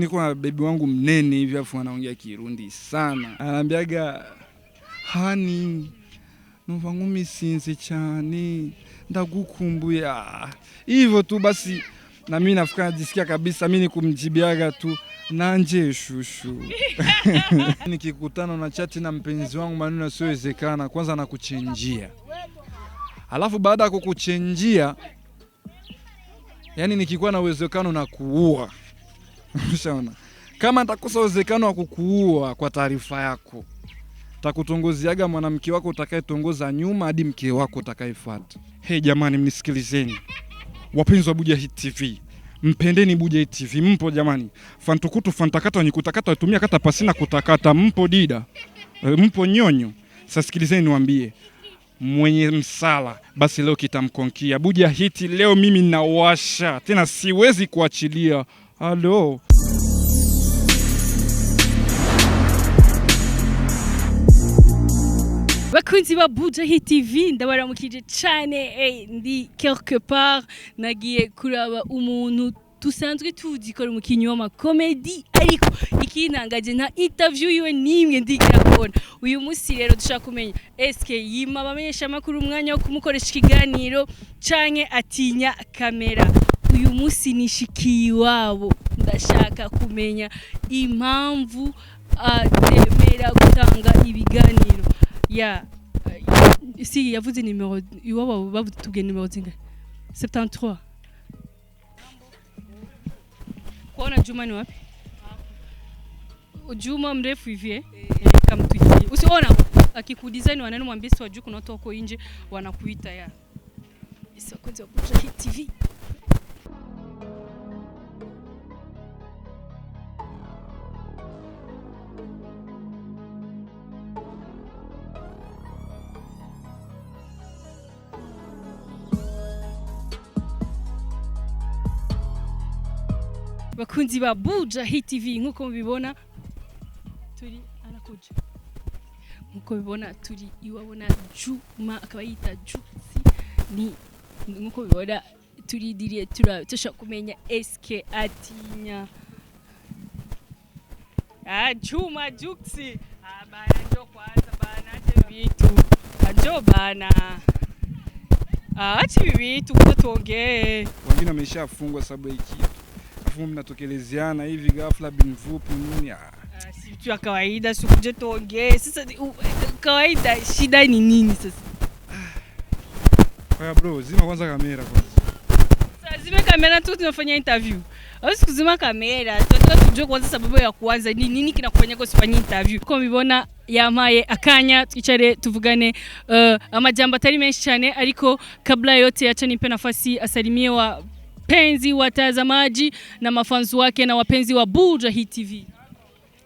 Niko na baby wangu mnene hivi afu anaongea Kirundi sana. Ananiambiaga hani numva ngumi sinzi cyane ndagukumbuye. Hivyo tu basi na mimi nafuka najisikia kabisa mimi nikumjibiaga tu nanje shushu. Nikikutana na chati na mpenzi wangu maneno yasiowezekana kwanza nakuchenjia. Alafu baada ya kukuchenjia yani nikikuwa na uwezekano na kuua. Ushaona? Kama nitakosa uwezekano wa kukuua kwa taarifa yako, takutongoziaga mwanamke wako utakayetongoza nyuma hadi mke wako utakayefuata. Hey jamani, mnisikilizeni. Wapenzi wa Bujahit TV, mpendeni Bujahit TV. Mpo jamani? Fantukutu fantakata nyikutakata tumia kata pasina kutakata. Mpo dida? Mpo nyonyo? Sasa sikilizeni niwaambie. Mwenye msala basi leo kitamkonkia. Bujahit leo mimi nawasha. Tena siwezi kuachilia. Halo. Bakunzi ba Bujahit TV ndabaramukije cyane ndi quelque part nagiye kuraba umuntu tusanzwe tudikora umukinyi wa comedy ariko ikinangaje nta interview yiwe nimwe ndigira kubona. Uyu munsi rero dushaka kumenya eske yima bamenyesha makuru umwanya wo kumukoresha ikiganiro canke atinya kamera. Uyu munsi nishikiye wabo ndashaka kumenya impamvu atemera gutanga ibiganiro. Si yavuze numero iwabo babutubwiye numero zinga 73. Kuona Juma ni wapi? Juma mrefu hivi kamtuitie. Usiona akikudesign wananimwambia si wajui kuna watu wako nje wanakuita ya. Isoko za Bujahit TV. Bakunzi ba Bujahit TV nkuko mubibona turi anakuja. Nkuko mubibona turi iwabona Juma akaba yita Juksi ni nkuko mubibona turi diriye turashaka kumenya eske atinya. Juma Juksi bana ndio kwanza bana acha vitu. Ndio bana. Acha vitu kutonge. Wengine wameshafungwa sababu hiki. Mnatokelezeana hivi ghafla binvupi nini? Si tu ya kawaida sikuje tuongee. Sasa kawaida shida ni nini sasa? Kwa bro, zima kwanza kamera kwanza. Sasa zima kamera tu tunafanya interview. Au sikuzima kamera, tunataka tujue kwanza sababu ya kuanza ni nini kinakufanya kwa usifanye interview. Kwa mbona yamaye akanya twicare tuvugane amajambo atari menshi cyane ariko kabla yote acha nipe nafasi asalimie wa penzi watazamaji na mafanzi wake na wapenzi wa Bujahit TV.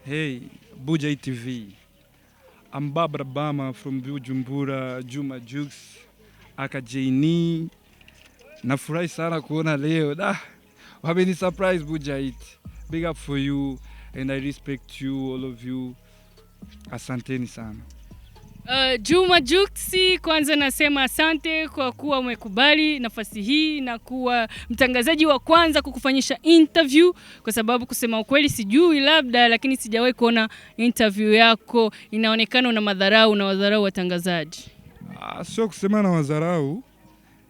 Hey, Bujahit TV. I'm Barbara Bama from Bujumbura, Juma Jux, Akajaini. Nafurahi sana kuona leo. Wameni surprise Bujahit. Big up for you and I respect you, all of you. Asanteni sana. Juma Juksi, kwanza nasema asante kwa kuwa umekubali nafasi hii na kuwa mtangazaji wa kwanza kukufanyisha interview, kwa sababu kusema ukweli sijui labda lakini sijawahi kuona interview yako inaonekana una madharau na wadharau watangazaji. Sio kusema na wadharau,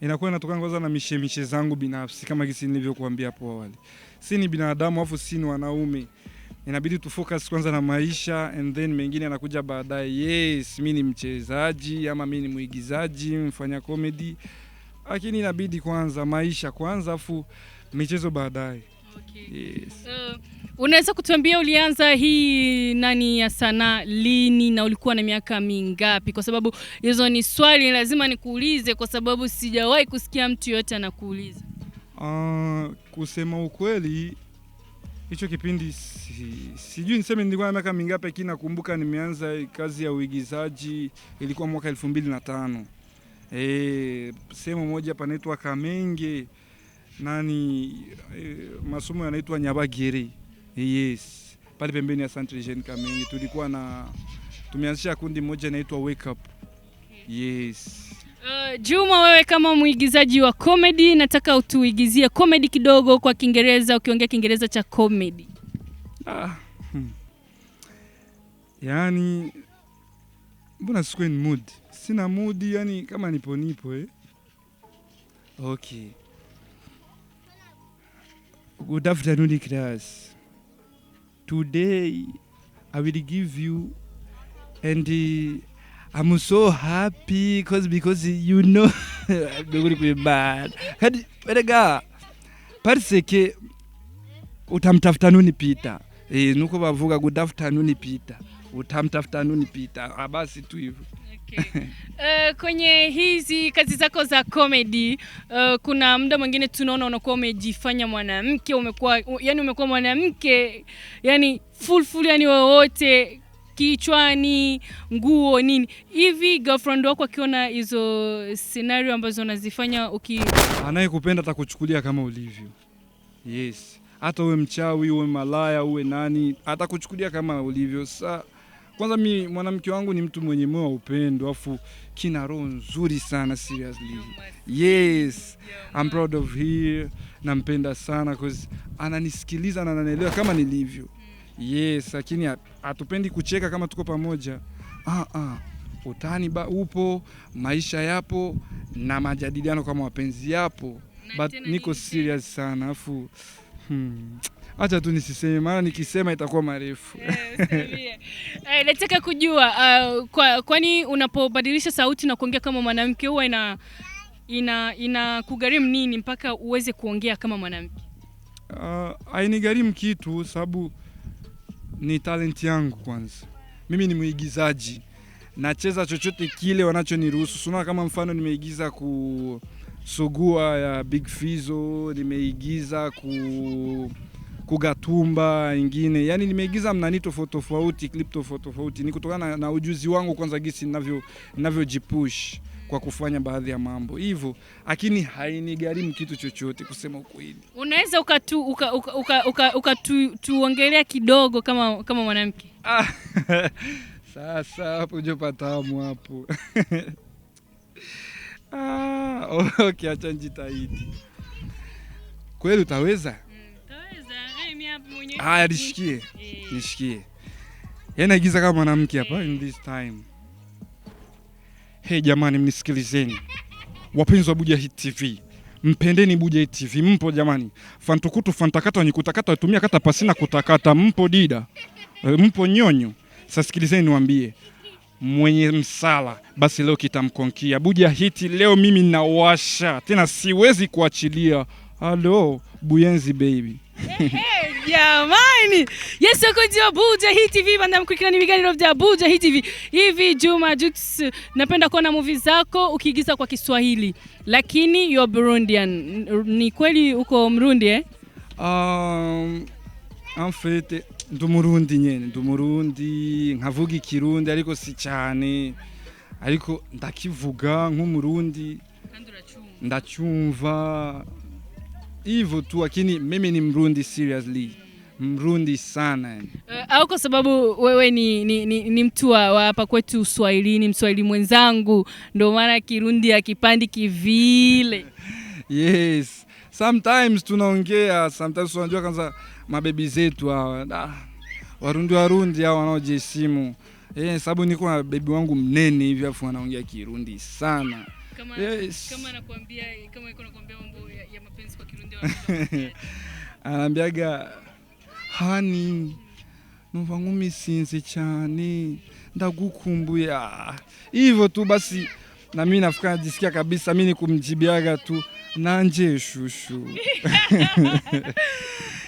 inakuwa inatoka kwanza na mishemishe zangu binafsi kama gisi nilivyokuambia hapo awali. Si ni binadamu afu si ni wanaume. Inabidi tufocus kwanza na maisha and then mengine yanakuja baadaye. Yes, mimi ni mchezaji ama mimi ni muigizaji, mfanya comedy. Lakini inabidi kwanza maisha kwanza afu michezo baadaye. Okay. Yes. Unaweza kutuambia ulianza hii nani ya sanaa lini na ulikuwa na miaka mingapi? Kwa sababu hizo ni swali lazima nikuulize kwa sababu sijawahi kusikia mtu yote anakuuliza. Kusema ukweli hicho kipindi sijui niseme nilikuwa na miaka mingapi, lakini nakumbuka nimeanza kazi ya uigizaji ilikuwa mwaka 2005. Sehemu moja panaitwa Kamenge masomo yanaitwa Nyabagere. Yes. Pale pembeni ya Centre Jeune Kamenge tulikuwa tumeanzisha kundi moja inaitwa Wake Up. Yes. Juma, wewe kama muigizaji wa comedy nataka utuigizie comedy kidogo kwa Kiingereza, ukiongea Kiingereza cha comedy. Ah. Yani mbona sikuwe ni mood? Sina mood yani kama nipo Okay. Good afternoon class. Today I will give you and I'm so happy because you know I'm going to be bad. Hadi berega parce que utamtafuta nuni Peter. Nuko bavuga good afternoon Peter. Utamtafuta nuni Peter. Basi tu hivyo. Okay. Kwenye hizi kazi zako za comedy kuna muda mwingine tunaona unakuwa umejifanya mwanamke, umekuwa mwanamke yani full yani wote kichwani, nguo nini. Hivi girlfriend wako akiona hizo scenario ambazo unazifanya anayekupenda atakuchukulia kama ulivyo. Yes. Hata uwe mchawi, uwe malaya, uwe nani, atakuchukulia kama ulivyo. Kwanza mimi mwanamke wangu ni mtu mwenye moyo wa upendo, afu kina roho nzuri sana seriously. Yes. I'm proud of her. Nampenda sana cause ananisikiliza na ananielewa kama nilivyo. Yes, lakini hatupendi kucheka kama tuko pamoja. Utani upo, maisha yapo na majadiliano kama wapenzi yapo. But niko serious sana afu acha tu nisiseme, maana nikisema itakuwa marefu. Nataka kujua kwani unapobadilisha sauti na kuongea kama mwanamke huwa ina kugharimu nini mpaka uweze kuongea kama mwanamke? Hainigharimu kitu sababu ni talent yangu kwanza. Mimi ni muigizaji. Nacheza chochote kile wanachoniruhusu. Unaona kama mfano nimeigiza Sugua ya Big Fizzo, nimeigiza kugatumba ingine. Yani nimeigiza mnani tofauti, clip tofauti. Ni kutokana na ujuzi wangu kwanza gisi ninavyojipush kwa kufanya baadhi ya mambo. Hivyo, lakini hainigharimu kitu chochote kusema ukweli. Unaweza ukatuongelea kidogo kama mwanamke? Sasa hapo ndio patamu hapo. Okay, acha njitahidi. Kweli utaweza? Utaweza. Mimi hapa mwenyewe. Haya nishikie. Yeye naigiza kama mwanamke hapa in this time. Hey jamani, mnisikilizeni. Wapenzi wa Bujahit TV. Mpendeni Bujahit TV. Mpo jamani. Fantukutu fantakata nikutakata tumia kata pasina kutakata. Mpo dida. Mpo nyonyo. Sasa sikilizeni niwaambie. Mwenye msala basi leo kitamkonkia. Bujahit leo mimi nawasha. Tena siwezi kuachilia. Hello, Buyenzi baby. Jamani. Yes, uko Bujahit TV banda mkuikina ni biganiro vya Bujahit TV. Hivi Juma Jux, napenda kuona movie zako ukiigiza kwa Kiswahili. Lakini you're Burundian. Ni kweli uko Mrundi En fait Ndumurundi nyene, Ndumurundi nkavuga Ikirundi ariko si cyane. Ariko ndakivuga nk'umurundi. Ndachumva. Hivyo tu, lakini mimi ni Mrundi seriously. Mrundi sana. Au kwa sababu wewe ni mtu wa hapa kwetu Swahilini, Mswahili mwenzangu, ndio maana Kirundi akipandi kivile. Yes. Sometimes tunaongea, sometimes unajua kwanza mabebi zetu hawa. Warundi hao wanaojiheshimu. Sababu niko na baby wangu mnene hivi afu anaongea Kirundi sana. Kama anakuambia mambo ya mapenzi kwa Kirundi wanaongea. Anambiaga hani numva ngumisinze cyane ndagukumbuye. Hivyo tu basi na mimi nafikana jisikia kabisa mimi kumjibiaga tu nanje shushu.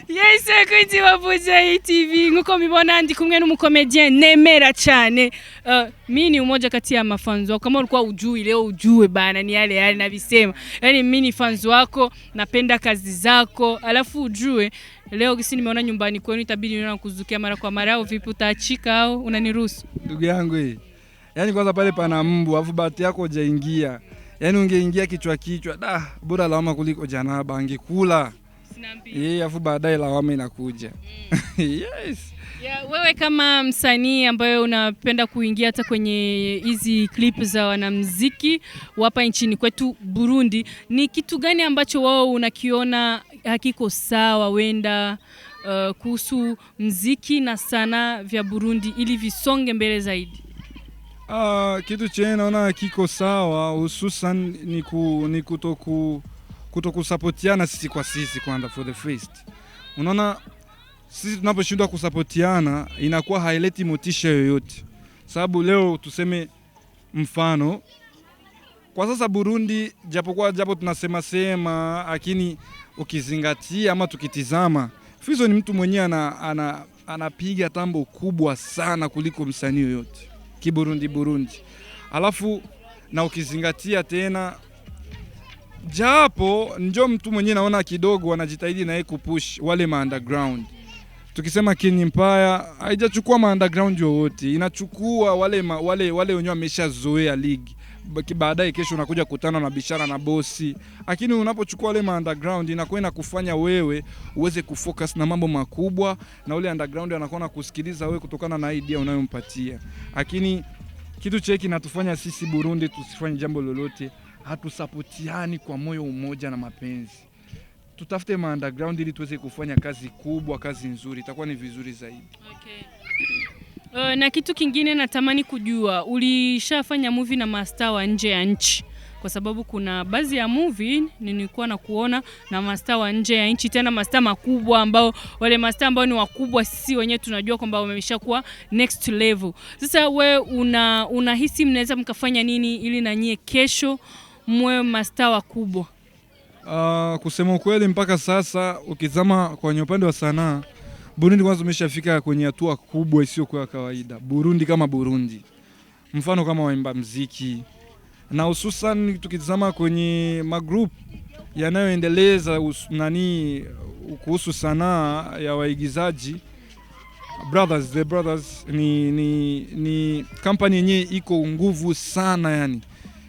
Yes, kunzi wa Bujahit TV nguko mibona ndi kumwe n'umukomedien nemera cyane. Mimi ni umoja kati ya mafanzi wako. Kama ulikuwa ujui leo ujue bana, ni yale nabisema. Yani mimi ni fans wako, napenda kazi zako. Alafu ujue leo kisi nimeona nyumbani kwenu itabidi niona kuzukia mara kwa mara. Au vipi, utaachika au unaniruhusu? Ndugu yangu yani kwanza pale pana mbu afu bahati yako hujaingia. Yani ungeingia kichwa bora lawama kuliko janaba angekula. Afu baadaye lawama inakuja. Yes. Wewe kama msanii ambaye unapenda kuingia hata kwenye hizi clip za wanamuziki hapa nchini kwetu Burundi, ni kitu gani ambacho wao unakiona hakiko sawa wenda kuhusu mziki na sanaa vya Burundi ili visonge mbele zaidi? Kitu chenye naona kiko sawa hususan ni kutokusapotiana sisi kwa sisi kwanza for the first. Unaona sisi tunaposhindwa kusapotiana inakuwa haileti motisha yoyote. Sababu leo tuseme mfano kwa sasa Burundi japo tunasema lakini ukizingatia ama tukitizama Fizo ni mtu mwenye anapiga tambo kubwa sana kuliko msanii yoyote Burundi. Alafu na ukizingatia tena japo ndio mtu mwenye naona kidogo wanajitahidi na yeye kupush wale underground. Tukisema King Empire haijachukua underground yote, inachukua wale wenyewe wameshazoea league. Baadaye kesho unakuja kutana na bishara na bosi. Lakini unapochukua wale underground inakwenda kufanya wewe uweze kufocus na mambo makubwa na ule underground anakuwa kusikiliza wewe kutokana na idea unayompatia. Lakini kitu cheki kinatufanya sisi Burundi tusifanye jambo lolote, hatusapotiani kwa moyo umoja na mapenzi. Tutafute underground ili tuweze kufanya kazi kubwa, kazi nzuri, itakuwa ni vizuri zaidi. Okay. Na kitu kingine natamani kujua, ulishafanya movie na master wa nje ya nchi? Kwa sababu kuna baadhi ya movie nilikuwa na kuona na master wa nje ya nchi, tena master makubwa ambao wale master ambao ni wakubwa sisi wenyewe tunajua kwamba wameshakuwa next level. Sasa we unahisi mnaweza mkafanya nini ili na nyie kesho mwe master wakubwa? Kusema ukweli mpaka sasa ukizama kwenye upande wa sanaa Burundi kwanza umeshafika kwenye hatua kubwa isiyo kwa kawaida. Burundi kama Burundi. Mfano kama waimba muziki na hususan tukitazama kwenye magroup yanayoendeleza kuhusu sanaa ya waigizaji The Brothers ni company yenyewe iko nguvu sana yani.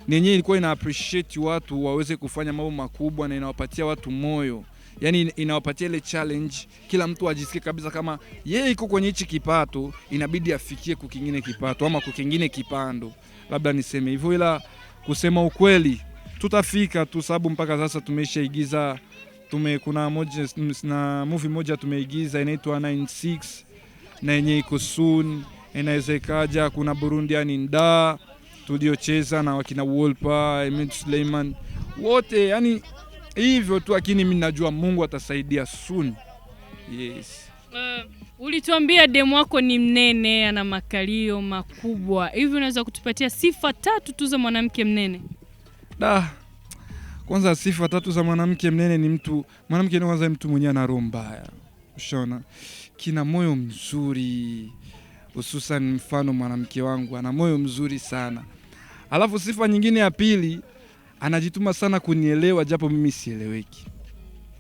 Nenye ilikuwa ina appreciate watu waweze kufanya mambo makubwa na inawapatia watu moyo. Yani inawapatia ile challenge, kila mtu ajisikie kabisa kama yeye iko kwenye hichi kipato, inabidi afikie kukingine kipato ama kukingine kipando. Labda niseme hivyo, ila kusema ukweli tutafika tu, sababu mpaka sasa tumeshaigiza kuna movie moja tumeigiza inaitwa 96 na yenye iko soon inaweza ikaja. Kuna Burundi yani nda tuliocheza na wakina Wolpa, Emid Suleiman wote yani hivyo tu, lakini mimi najua Mungu atasaidia soon. Yes. Ulituambia demu wako ni mnene, ana makalio makubwa. Hivi unaweza kutupatia sifa 3 tu za mwanamke mnene? Kwanza sifa 3 za mwanamke mnene ni mwanamke ni kwanza mtu mwenye ana roho mbaya. Ushona? Kina moyo mzuri. Hususan mfano mwanamke wangu ana moyo mzuri sana. Alafu sifa nyingine ya pili, anajituma sana kunielewa japo mimi sieleweki.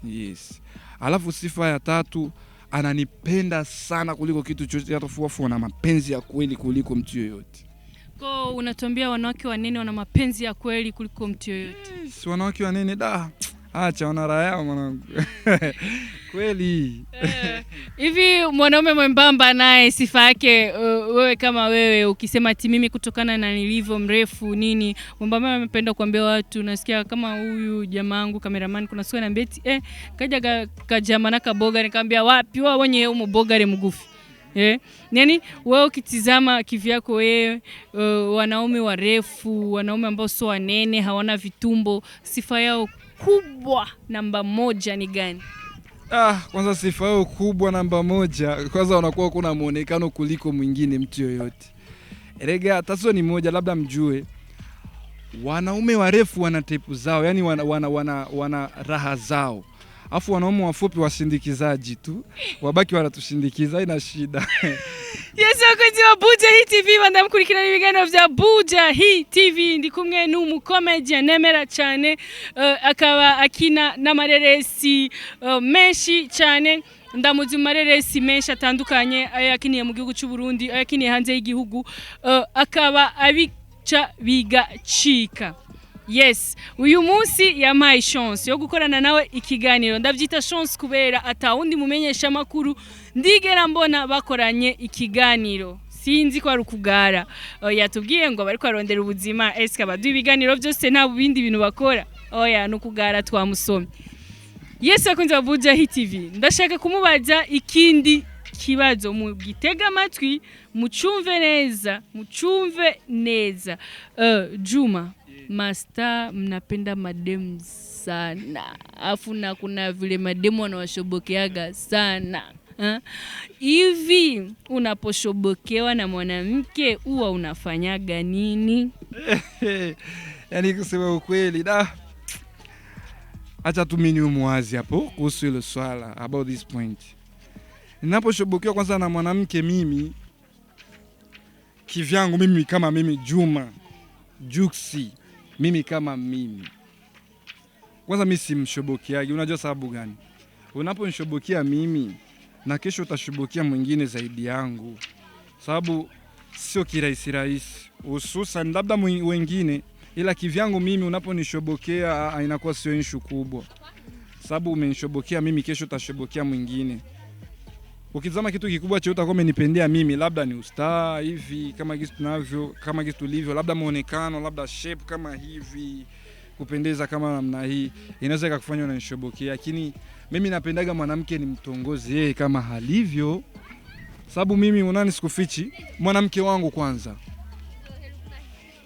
Yes. Alafu sifa ya 3, ananipenda sana kuliko kitu chochote, atafuafu na mapenzi ya kweli kuliko mtu yoyote. Kwa unatuambia wanawake wanene wana mapenzi ya kweli kuliko mtu yoyote? Yes, wanawake wanene acha wana raha yao mwanangu. Kweli. Hivi mwanaume mwembamba naye sifa yake, wewe kama wewe ukisema ati mimi kutokana na nilivyo mrefu nini, mwembamba amependa kuambia watu, nasikia kama huyu jamaa wangu cameraman kuna siku ananiambia eti kaja kajamana kaboga, nikamwambia wapi wao wenye humo bogare mgufi. Nani wewe ukitizama kivyako wewe, wanaume warefu, wanaume ambao sio wanene, hawana vitumbo, sifa yao kubwa namba 1 ni gani? Kwanza sifa yao kubwa namba 1, kwanza wanakuwa kuna muonekano kuliko mwingine mtu yoyote. Erega tatizo ni moja, labda mjue wanaume warefu wana tepu zao, yani wana raha zao. Afu wanaume wafupi wasindikizaji tu, wabaki wanatushindikiza, ina shida. Yes, wakozi wa Bujahit TV bandamkurikirana ibiganiro vya Bujahit TV, ndi kumwe n'umu comedian nemera cyane, akaba akina n'amareresi menshi cyane. Ndamuzi mareresi menshi atandukanye, ayakiniye mu gihugu cy'u Burundi, ayakiniye hanze y'igihugu, akaba abica bigacika. Yes, uyu munsi yampaye chance yo gukorana nawe ikiganiro. Ndavyita chance kubera atawundi mumenyesha makuru ndigera mbona bakoranye ikiganiro. Sinzi ko ari ukugara. Yatubwiye ngo bari kwarondera ubuzima, eske abadu ibiganiro byose nta bindi bintu bakora. Oya nukugara twamusomye. Yes, akunze Bujahit TV. Ndashaka kumubaza ikindi kibazo mu gitega amatwi mucumve neza. Juma, Master mnapenda mademu sana. Afu na kuna vile mademu wanawashobokeaga sana. Hivi unaposhobokewa na mwanamke huwa unafanyaga nini? Yani kusema ukweli acha tu mimi muwazi hapo kuhusu hilo swala about this point. Ninaposhobokewa kwanza na mwanamke, mimi kivyangu, mimi kama mimi Juma Juksi, mimi kama mimi kwanza mimi simshobokeaji. Unajua sababu gani? Unaponishobokea mimi na kesho utashobokia mwingine zaidi yangu, sababu sio kirahisi hususan labda wengine, ila kivyangu mimi unaponishobokea inakuwa sio issue kubwa, sababu umenishobokea mimi, kesho utashobokea mwingine. Ukizama kitu kikubwa cha utakuwa umenipendea mimi, labda ni ustaa hivi kama gisi tulivyo, labda muonekano, labda shape kama hivi, kupendeza kama namna hii, inaweza ikakufanya unanishobokea. Lakini mimi napendaga mwanamke ni mtongozi yeye kama halivyo, sababu mimi unani sikufichi mwanamke wangu kwanza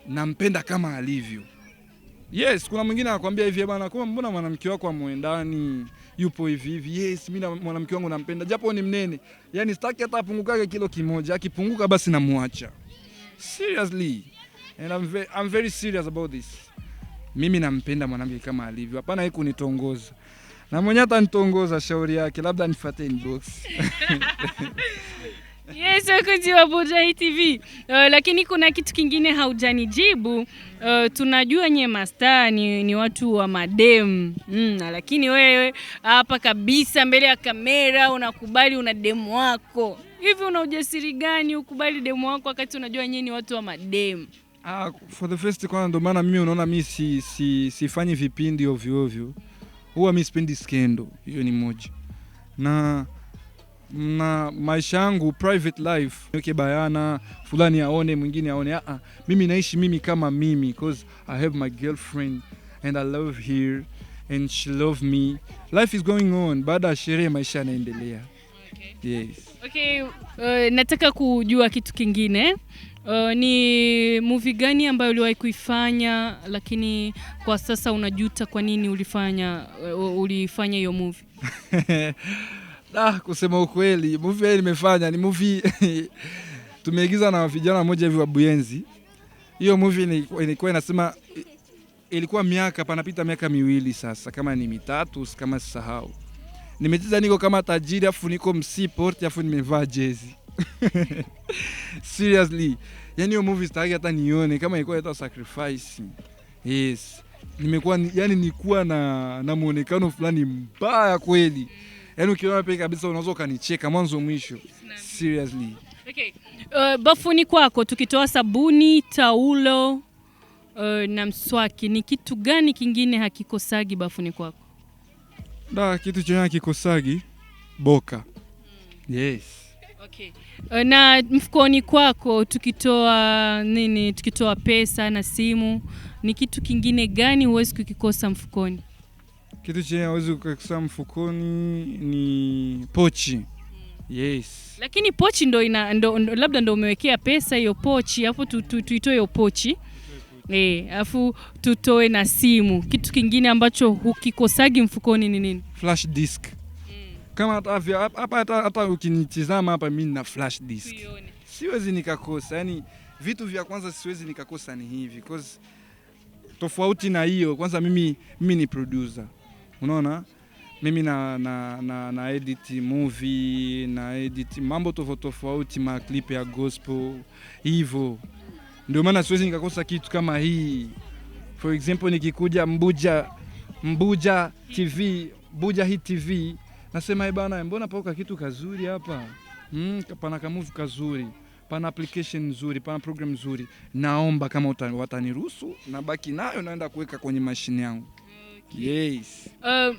nampenda kama alivyo. Yes, kuna mwingine anakuambia hivi bwana, kwa mbona mwanamke wako amuendani yupo hivi. Yes, mimi mwanamke wangu nampenda japo ni mnene. Yani sitaki hata apungukage kilo kimoja, akipunguka basi namuacha. Seriously. And I'm very serious about this. Mimi nampenda mwanamke kama alivyo. Hapana yeye kunitongoza. Na mwenye hata nitongoza shauri yake, labda nifuate inbox. Yes, akunzi Bujahit TV. Lakini kuna kitu kingine haujanijibu. Tunajua nye Master ni watu wa madem. Lakini wewe hapa kabisa mbele ya kamera unakubali una demu wako. Hivi una ujasiri gani ukubali demu wako wakati unajua nye ni watu wa madem? For the first kwanza ndo maana mimi unaona mimi sifanyi vipindi ovyo ovyo. Huwa mimi sipendi skendo. Hiyo ni moja. Na maisha yangu private life okay, bayana fulani aone mwingine aone. Mimi naishi mimi kama mimi, because I have my girlfriend and I love her and she love me. Life is going on. Baada ya sherehe maisha yanaendelea. Okay. Yes. Okay, nataka kujua kitu kingine. Ni movie gani ambayo uliwahi kuifanya lakini kwa sasa unajuta kwa nini ulifanya hiyo movie? Kusema ukweli, movie nimefanya ni movie tumeigiza na vijana mmoja hivi wa Buyenzi. Hiyo movie ilikuwa inasema, ilikuwa panapita miaka miwili sasa, kama ni mitatu kama sisahau. Nimecheza niko kama tajiri afu niko msiport afu nimevaa jezi. Seriously. Yani hiyo movie sitaki hata nione kama ilikuwa hata sacrifice. Yes. Nilikuwa na muonekano fulani mbaya kweli. Yani ukiona peke kabisa unaweza kanicheka mwanzo mwisho. Seriously. Okay. Bafuni kwako tukitoa sabuni, taulo na mswaki, ni kitu gani kingine hakikosagi bafuni kwako? Kitu chenye hakikosagi boka. Yes. Okay. Na mfukoni kwako tukitoa pesa na simu, ni kitu kingine gani huwezi kukikosa mfukoni? Kitu chenye huwezi kukikosa mfukoni ni pochi. Yes. Lakini pochi labda ndo umewekea pesa hiyo pochi, hapo tuitoe hiyo pochi. Afu tutoe na simu. Kitu kingine ambacho hukikosagi mfukoni ni nini? Flash disk. Kama hata ukinitizama hapa mimi na flash disk. Siwezi nikakosa. Yani vitu vya kwanza siwezi nikakosa ni hivi, because tofauti na hiyo, kwanza mimi ni producer. Unaona? Mimi na edit movie, na edit mambo tofauti, ma clip ya gospel hivyo. Ndio maana siwezi nikakosa kitu kama hii. For example, nikikuja Mbuja TV, Bujahit TV, nasema bana, mbona pauka kitu kazuri hapa? Pana kamuvu kazuri, pana application nzuri, pana program nzuri. Naomba kama wataniruhusu na baki nayo naenda kuweka kwenye machine yangu. Yes.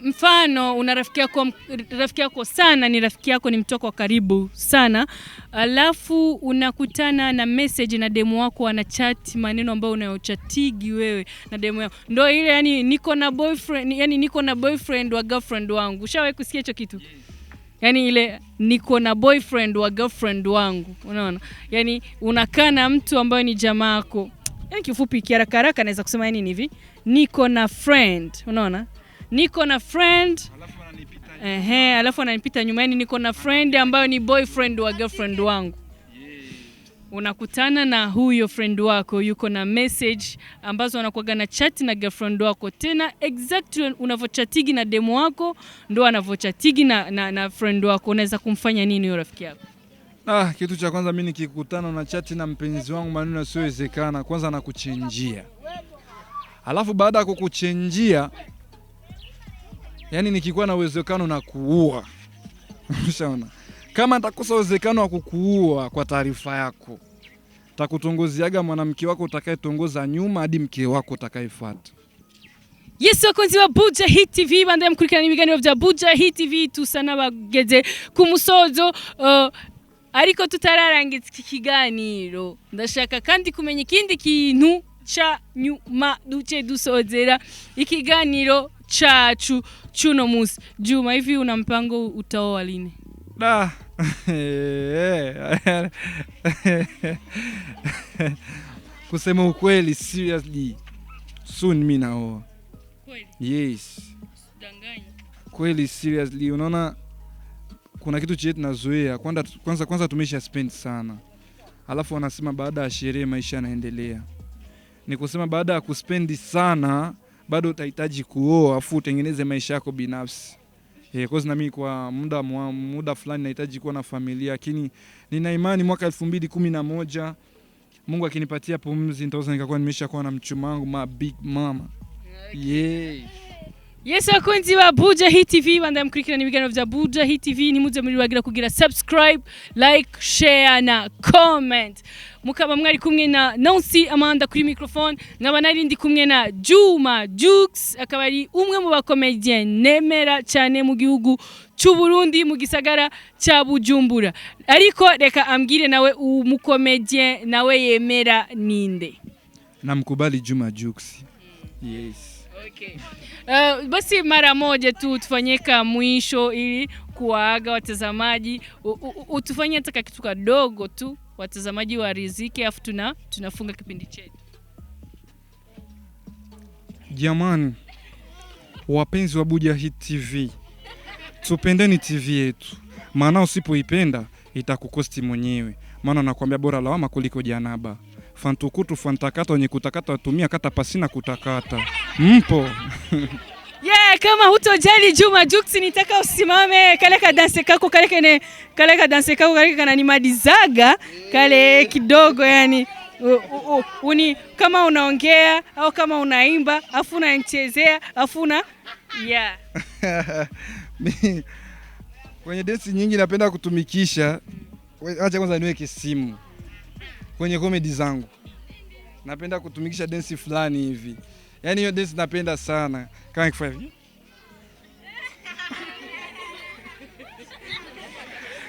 Mfano una rafiki yako sana, ni rafiki yako, ni mtu wa karibu sana, alafu unakutana na message na demu wako ana chat maneno ambayo unayochatigi wewe na demu yako. Ndio ile yani niko na boyfriend wa girlfriend wangu. Ushawahi kusikia hicho kitu? Yani ile niko na boyfriend wa girlfriend wangu. Unaona? Yani unakaa na mtu ambaye ni jamaa yako. Yani kifupi kiharaka naweza kusema yani ni hivi. Niko na friend. Unaona? Niko na friend. Alafu ananipita nyuma. Yani niko na friend ambayo ni boyfriend wa girlfriend wangu. Unakutana na huyo friend wako, yuko na message ambazo anakuaga na chat na girlfriend wako. Tena exactly unavochatigi na demo wako ndo anavochatigi na friend wako. Unaweza kumfanya nini huyo rafiki yako? Kitu cha kwanza mimi nikikutana na chat na mpenzi wangu maneno yasiyowezekana, kwanza nakuchenjia. Alafu baada ya kukuchenjia, yani nikikuwa na uwezekano na kuua. Ushaona? Kama nitakosa uwezekano wa kukuua, kwa taarifa yako, takutongoziaga mwanamke wako utakayetongoza nyuma hadi mke wako utakayefuata. Yes, wakunzi wa Bujahit TV, bandaya mkurikirana ibiganiro vya Bujahit TV, tusana bageze ku musozo. Ariko tutararangiza iki kiganiro, ndashaka kandi kumenya ikindi kintu cha nyuma duce dusozera ikiganiro cacu cuno musi. Juma, hivi una mpango utaoa lini? Kusema ukweli, seriously, soon mimi naoa. Kweli? Yes. Usidanganye. Kweli seriously, unaona kuna kitu chetu nazoea. Kwanza tumesha spend sana. Alafu wanasema baada ya sherehe maisha yanaendelea. Ni kusema baada ya kuspendi sana bado utahitaji kuoa afu utengeneze maisha yako binafsi. Kwa na mimi kwa muda fulani nahitaji kuwa na familia, lakini nina imani mwaka 2011 Mungu akinipatia pumzi nitaweza nikakuwa nimeshakuwa na mchumba wangu, my big mama. Yeah. Yes, wakunzi wa Bujahit TV, bandaya mkurikirana ibiganiro vya Bujahit TV, ni muze muri wagira kugira subscribe, like, share na comment. Mukaba mwari kumwe na Nancy Amanda kuri microphone, nkaba nari ndi kumwe na Juma Jux, akaba ari umwe mu bakomedien nemera cyane mu gihugu cy'u Burundi, mu gisagara cya Bujumbura. Ariko reka ambwire nawe umukomedien nawe yemera ninde? Namkubali Juma Jux. Yes. Okay. Basi mara moja tu tufanyeka mwisho ili kuwaaga watazamaji. Utufanyie hata kitu kadogo tu watazamaji wa riziki, afu tunafunga kipindi chetu. Jamani, wapenzi wa Bujahit TV, tupendeni TV yetu. Maana usipoipenda itakukosti mwenyewe. Maana nakwambia bora lawama kuliko janaba. Fantukutu fantakata wenye kutakata watumia kata pasina kutakata. Mpo? Yeah, kama hutojali Juma Jux, nitaka usimame kale ka dance kako kale kana ni madizaga kale kidogo, yani uni kama unaongea au kama unaimba afu unachezea afu na yeah. Kwenye dance nyingi napenda kutumikisha. Acha kwanza niweke simu. Kwenye comedy zangu napenda kutumikisha dance fulani hivi. Yaani hiyo dance napenda sana. Kama nikifanya hivi.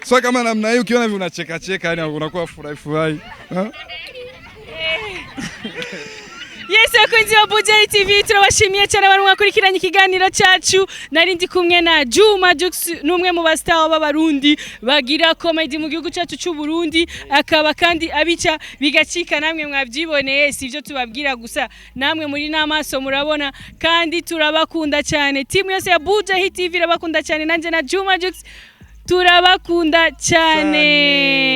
So kama namna hiyo ukiona hivi unacheka yani unakuwa furahi. Yes, wakunzi wa Bujahit TV, turabashimiye cyane abantu mwakurikiranye ikiganiro cyacu. Nari ndi kumwe na Juma Jux, numwe mu bastar b'abarundi bagira comedy mu gihugu cyacu cy'u Burundi, akaba kandi abica bigacika. Namwe mwabyiboneye, sivyo tubabwira gusa, namwe muri namaso murabona, kandi turabakunda cyane. Team yose ya Bujahit TV irabakunda cyane, nanje na Juma Jux turabakunda cyane.